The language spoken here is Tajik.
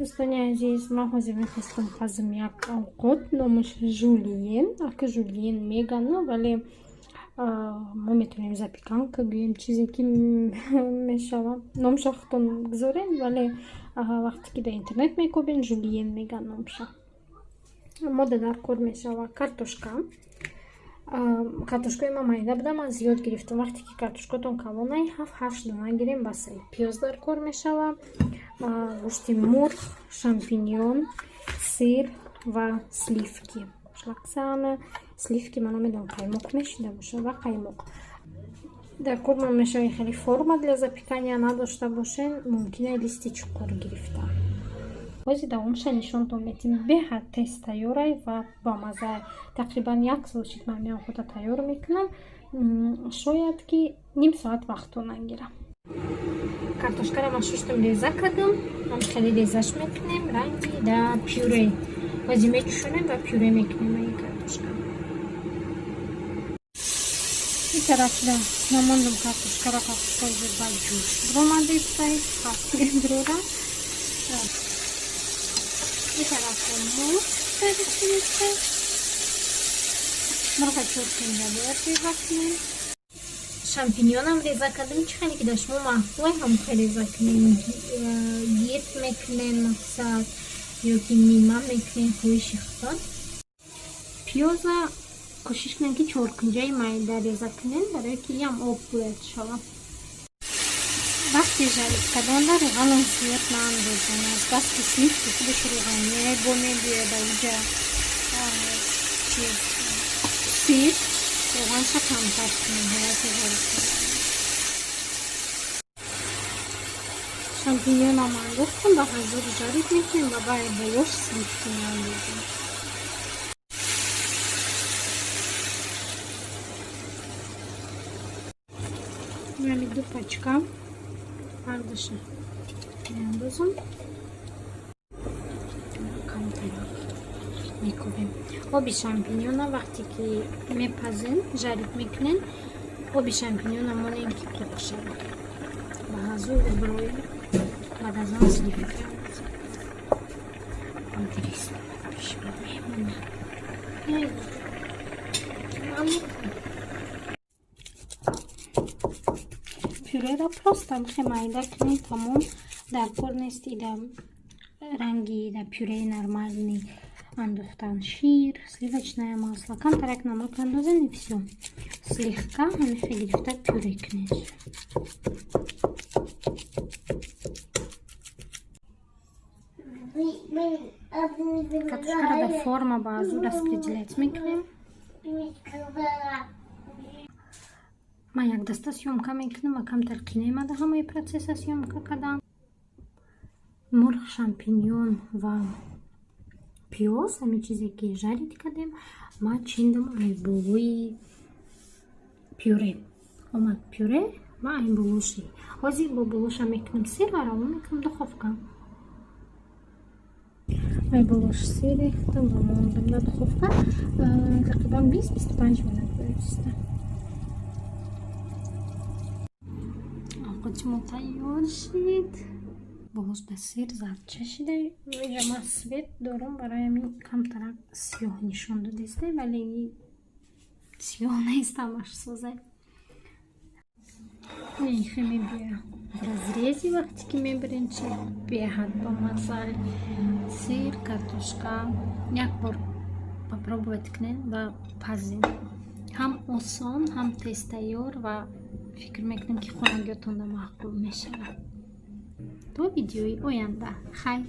دوستان عزیز، ما حاضر میخواستم خازم یک اوقات نامش جولین. اگه جولین میگن ولی ما میتونیم запеканка بگیم، چیزی که میشوه نامش خودتون گذارین، ولی وقتی که در اینترنت میکوبین جولین میگن نامش. ماده در کار میشوه картошкаи ма майда буда, ман зиёд гирифтам. вақте ки картошкатон калонай 7-8 дона гирем басай. пиёз дар кор мешава, гӯшти мурғ, шампиньон, сир ва сливки. шлаксана сливки ман намедонам қаймоқ мешида бошад ва қаймоқ дар кор мешава. хеле форма для запекания надошта бошен, мумкина листи чуқур гирифта. ҳозир давомиша нишонтон метим. беҳад тест тайёрай ва ба маза. тақрибан 1 соат ман меам худо тайёр мекунам. шояд ки ним соат вақтон нагира. картошкаро ман шуштам, реза кардам. ман хеле резаш мекунем ранги да пюре. ҳозир мечӯшонем ва пюре мекунем ин картошка. ин тарафда намондам картошкаро ҳозир ба ҷӯш биромадистай ҳафтгем бирора. ин тарафда мурғ сервисиста. мурға чӯркинда беартиҳатнем. шампиньонам реза кардам. чӣ хеле ки дар шумо маҳсулай ҳам реза кунем. гирд мекунем мақсад ё ки нима мекунем хӯиши худод. пиёза кӯшиш кунем ки чоркунҷаи майда реза кунем, барое ки ям об бояд шава. вақти жарид карданда рӯғанро зиёд наандозем. аз бас ки сливки худаш рӯғанӣ бо мебиёяд дар уҷа сир рӯғанша камтар кунем ҳояти жарид кардан. шампиньонам андохтам, ба ҳазор жарид мекунем ва ба болош сливки меандозем. яъни 2 пачка ҳардаша меандозам. камтарак мекубем. оби шампиньона вақте ки мепазен жарид мекунен, оби шампиньона монем ки қуқ шавад. ба ҳазор броя баъд аз он сливки интересно пешва мемона. пюреро просто михе майда кунем, тамом. дар кор нест. ида ранги да пюреи нормальный андохтан шир, сливочное масло, камтарак намак андозем и все. Слегка ҳамиха гирифта пюре кунеш. картошкаро дар форма ба азу распределять мекунем. ман як даста съёмка мекунам ва камтар қинема да ҳамаи процесса съёмка кардам. мурғ, шампиньон ва пиёз, ҳами чизе ки жарид кардем. ман чиндам айболӯи пюре. омад пюре ва айболӯши. ҳозир бо болӯша мекунам сир ва равон мекунам духовка. айболӯш сир рехтам ва мондам дар духовка. тақрибан 20-25 минут бояд иста. овқати мо тайёр шид. болошта сир зардча шида. инҷа ман свет дорам, барои ҳамин камтарак сиёҳ нишон додисте, вале сиёҳ нест, ҳамаш соза. хе мебия разрези вақте ки мебирем чи беҳад бамаза. сир, картошка як бор попробовать кунем ва пазем. ҳам осон, ҳам тезтайёр ва фикр мекунем ки хонагиётонда маъқул мешавад. то видеои оянда. хайр.